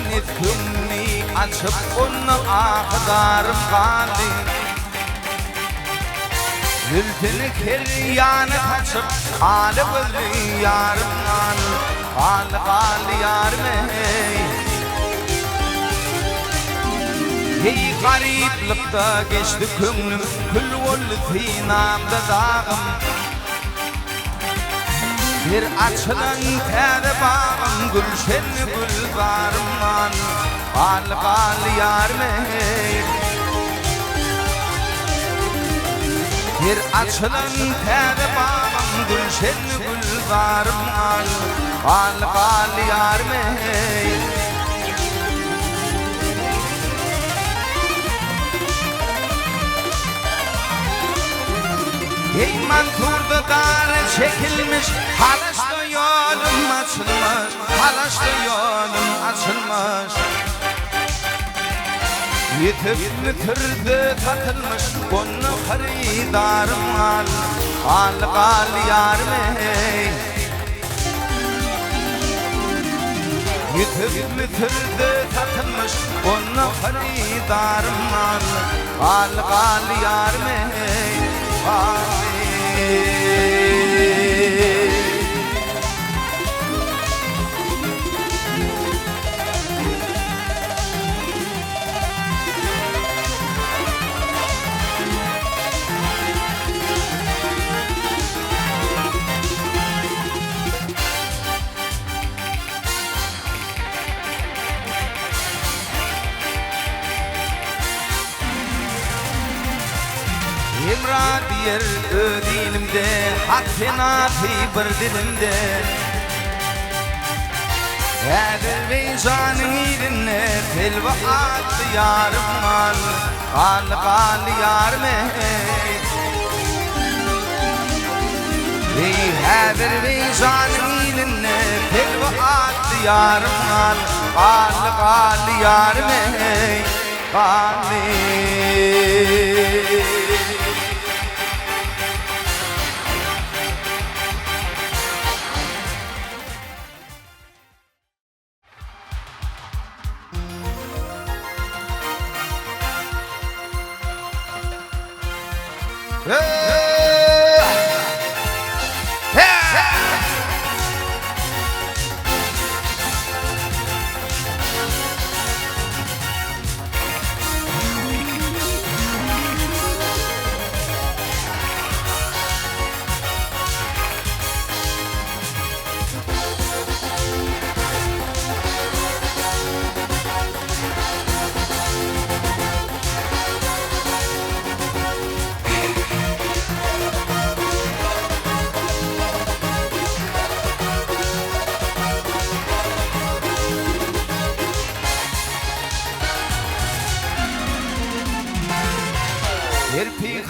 nitkumni açıp onu aktarım kaldı. Zülfünü kiryanı kaçıp alı gözlü yarım al yarım hey gariplikte geçti kümlüm kül oldu tinamda dağım bir açılan kere bağım gülşenli gülbarım al yarım bir açılan kere bağım gülşenli gülbarım al yarım hey manturda dar çekilmiş halaşta yolum açılmış halaşta yolum açılmış yitip mütürdü katılmış onu haridarım al yarım yitip mütürdü katılmış onu haridarım al yarım İmra diyer dilimde hakkına bir dilimde Eğer vicdanın ilinle telva attı yarım al yarım Eğer vicdanın ilinle telva attı yarım al yarım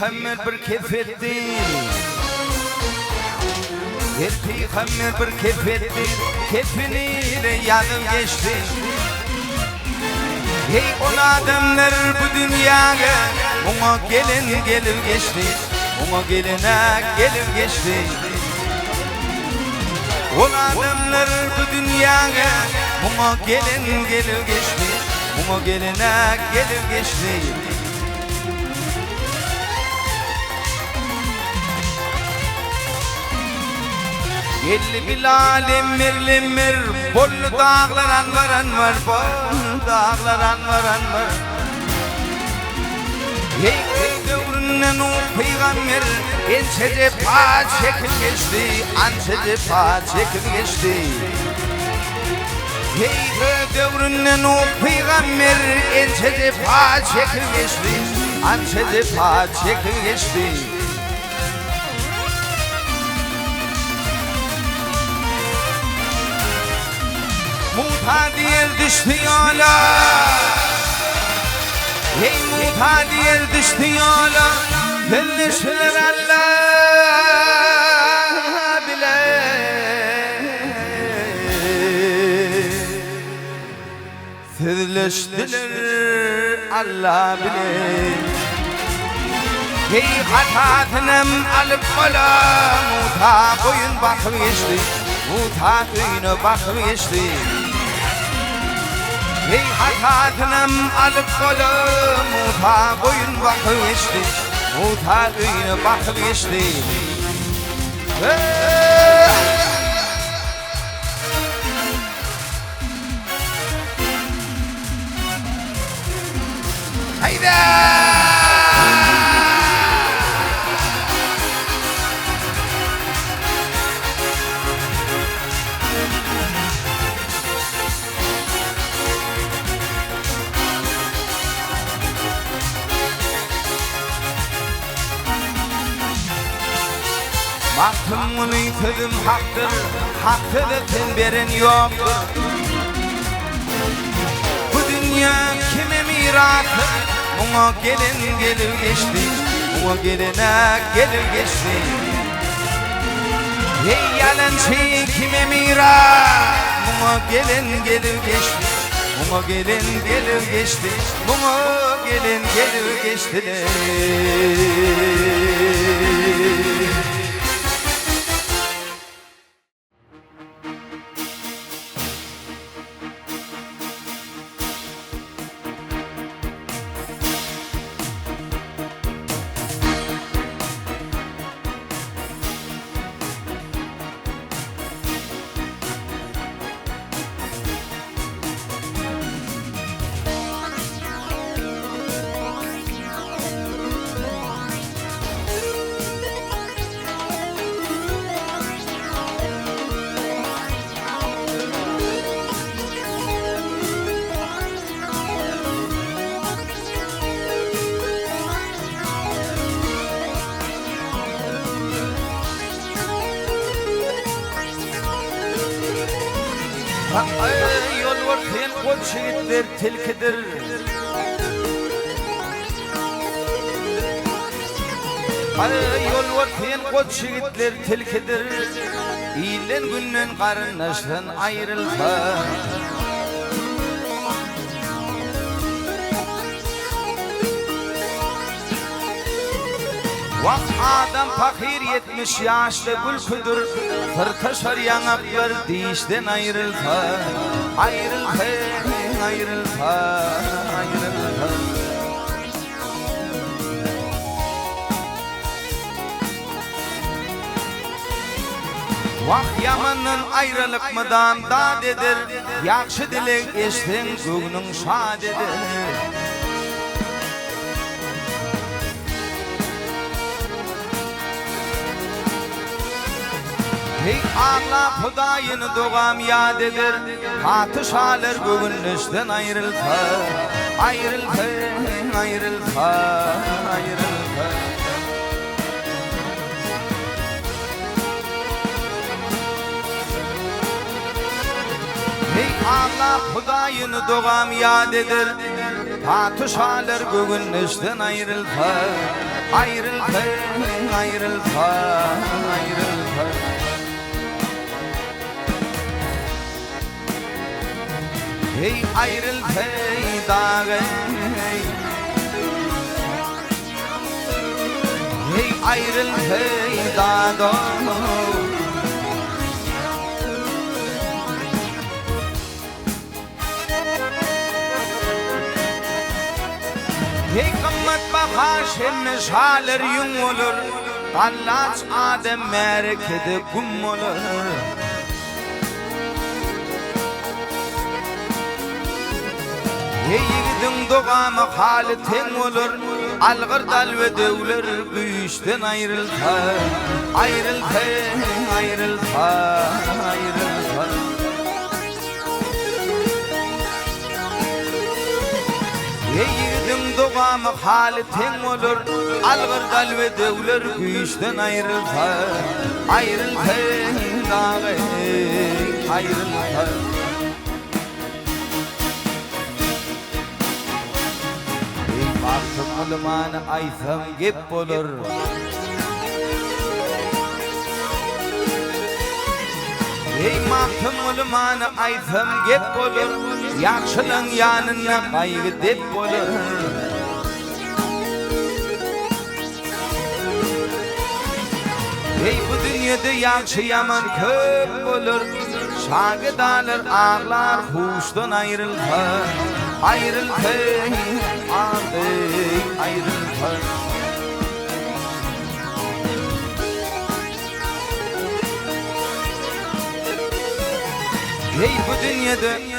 Peygamber bir kefetti Peygamber bir kefetti kefeniyle yanım geçti hey o adamlar bu dünyaya ona gelin gelip geçti ona geline gelip geçti o adamlar bu dünyaya ona gelin gelip geçti ona geline gelip geçti Gelli Bilal emir bollu dağlar anvar bollu dağlar anvar hey devründen o peygamber ençede paç çekil geçti ançede paç çekil geçti hey devründen o peygamber ençede paç çekil geçti ançede paç çekil geçti Muhtadiyer düştü yola hey muhtadiyer düştü yola Birleştiler Allah bile Birleştiler Allah bile hey hatatinem alıp bala muta koyun bakım geçti muta köyüne bakım geçti Hey hatatınım alıp kolum Muta boyun bakı geçti Muta kıyını bakı geçti Haydi Baktım uyutulum haktır Hakkıdır veren yoktur Bu dünya kime miratı Buna gelin gelir geçti Buna gelene gelir geçti Hey yalancı kime mirat Buna gelin gelir geçti Buna gelin gelir geçti Buna gelin gelir geçti Yol ortayan koç yiğitler tilkidir Yol ortayan koç yiğitler tilkidir İyilen günden karınlaştan ayrılsa Vak adam fakir 70 yaşlı gülküdür Fırtaşar yanaklar dişten ayrılsa Ayrılsa, ayrılsa, ayrılsa Vak yamanın ayrılık mıdan dadedir Yakşı dilek eşten göğnün şadedir Hey Allah Hudayını doğam yadedir Patışalar göğünlüşten ayrılsa Ayrılsa, ayrılsa, ayrılsa Hey Allah Hudayını doğam yadedir Patışalar göğünlüşten ayrılsa Ayrılsa, ayrılsa, ayrılsa Hey ayrıl hey dağı Hey ayrıl hey dağı Hey kımmet bakar şemmiş halir yung olur Kallaç adem merkede kum olur Hey yiğidin doğamı hali ten olur Algır dal ve devler güçten ayrılsa Ayrılsa, ayrılsa, ayrılsa Hey yiğidin doğamı hali ten olur Algır dal ve devler güçten ayrılsa Ayrılsa, dağı, ayrılsa Müslüman aysam gep olur Ey Müslüman aysam gep olur Yakşılın yanına kaygı dep olur Ey bu dünyada yakşı yaman köp olur şagidalar ağlar huştan ayrıldı ayrıldı ayrıldı Hey bu dünyada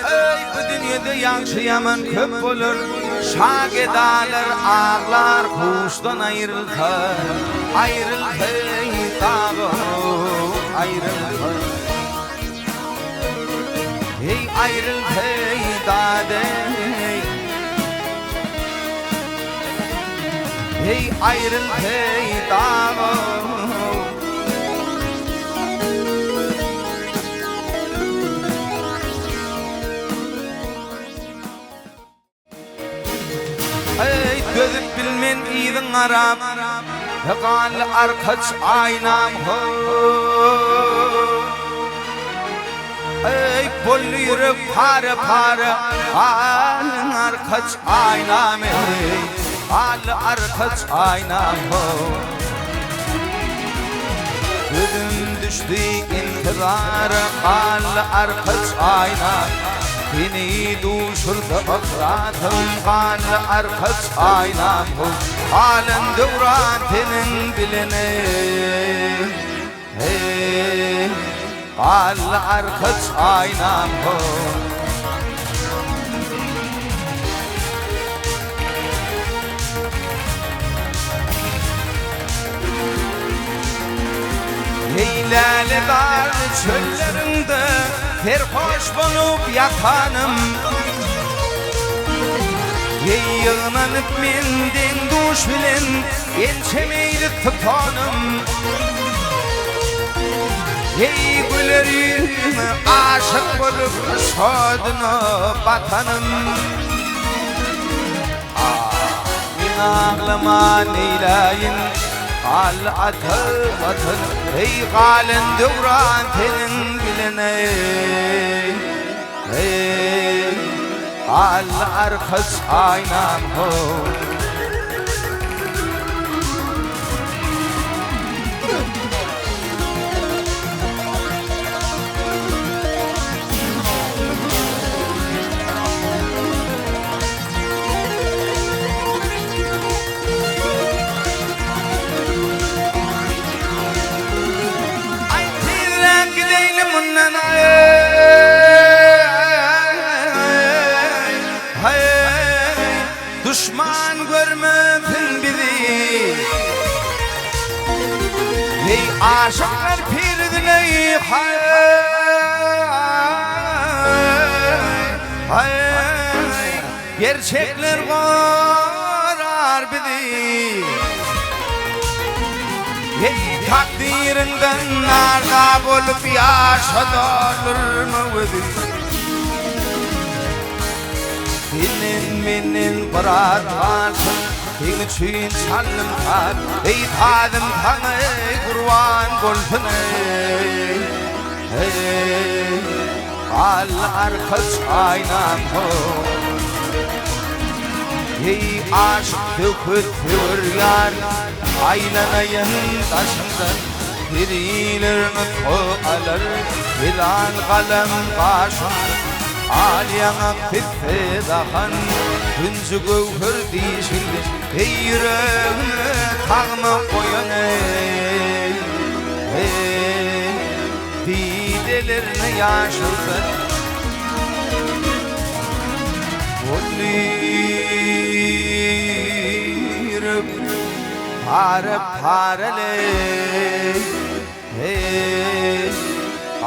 yaxşı yaman köp olur Şagidalar ağlar huştan ayrıldı ayrıldı dağı ayrıldı Hey ayrıldı dade Hey ayrıldı dağı Ey gözüp bilmen iyidin aram Yaqal arkaç aynam ho Ey bollu yürek pare pare Al arkaç aynam ey Al arkaç aynam ho Gözüm düştü intizara Al arkaç aynam Beni duşurdu akratım Kanlı arkaç aynam bu Halen devran tenin bilene Hey Kanlı arkaç aynam bu Heylali dar çöllerinde Terhoş bulup yatanım Yığınanıp mendin duş bilen Gençemeyli tutanım Hey güler yüzüme aşık bulup Şadına batanım Min ağlama neylayin Al atın Hey galen devran tenin bilene Hey Al arkaç aynam ho Düşman görmesin bizi Hey aşıklar pirdine Gerçekler korar bizi Hey takdirinden narda bulup yaşadılır mı bizi Senin bırak varsın Senin için çalım tak Ey tadım tanı kurban golfün Hey Al arkaç aynam ho Hey aşk dökütür yar Aylanayın taşından Birilerini toğalar Hilal kalem başında Aliyana fitte dahan Hüncü gövhür dişildi Ey yüreğine tağma koyan ey Hey Didelerine yaşıldı Bolluyurup Pare parele Hey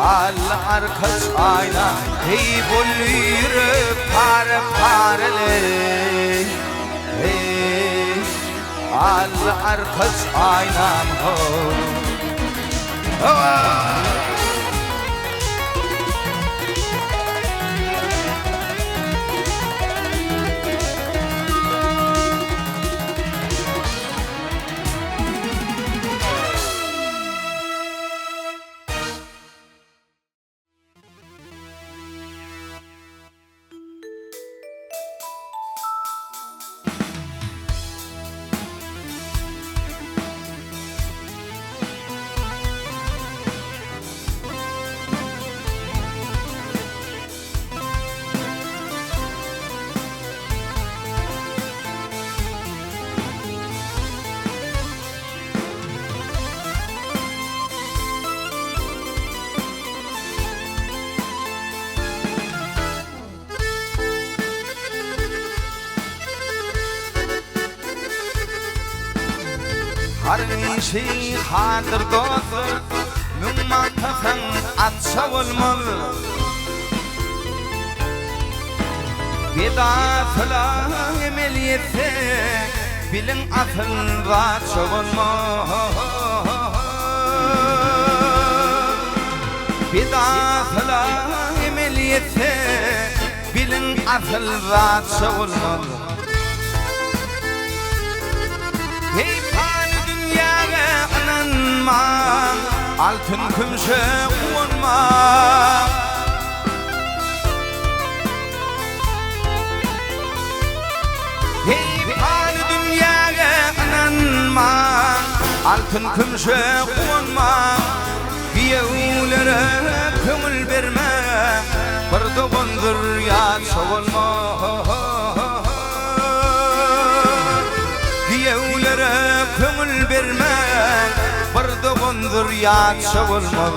Al arkaç ayna Hey bollu yürü pare parele Hey Al arkaç aynam ho şey hadır dostum Mümman tasan atsa olmalı Beda falan emeliyetse Bilin asıl rahatça olmalı Beda falan emeliyetse Bilin asıl rahatça olmalı Hey pani dünyaya inanma Altın kümşe olma Hey pani dünyaya inanma Altın kümşe olma Biyevlere kömül verme Bir doğundur yaşa olma Biyevlere kömül verme Bir doğundur yaşa olma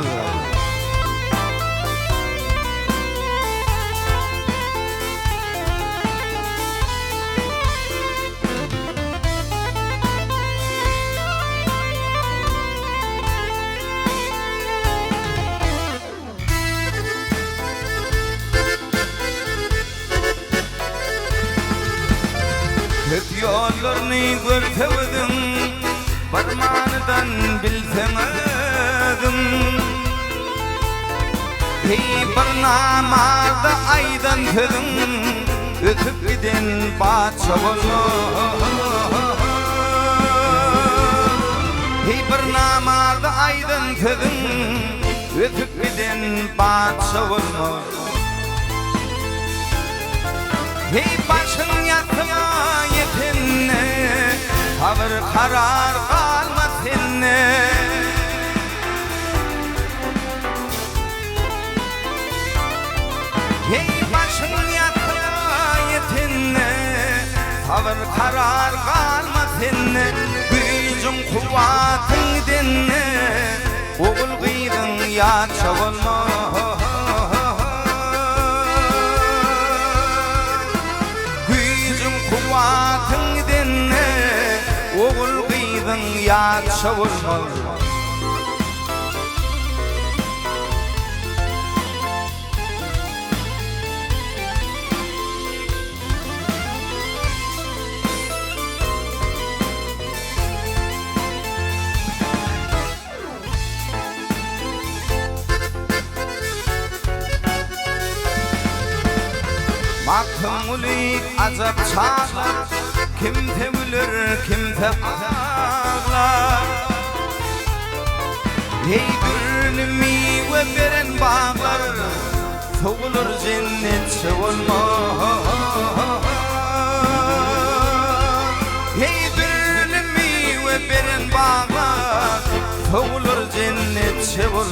Hep yollarını görtemedim Parmağından biltemedim Hey bir namazda aydan dedim Ötüp giden batça olma Hey bir namazda aydan dedim Ötüp giden batça olma Hey başın yatma yetinne Tavır karar kalma seninle Hey başın yatma yetinne Tavır karar kalma seninle Gücün kuvvatın dinle Oğul gıydın yaşa olma Kuvvatın dinle Oğul gıydın yaşa olmalı Mahkumulik azap çağlar Kimse bilir kimse ağlar Hey birini meyve veren bağlar Soğulur cennetçe olma Hey birini meyve veren bağlar Soğulur cennetçe olma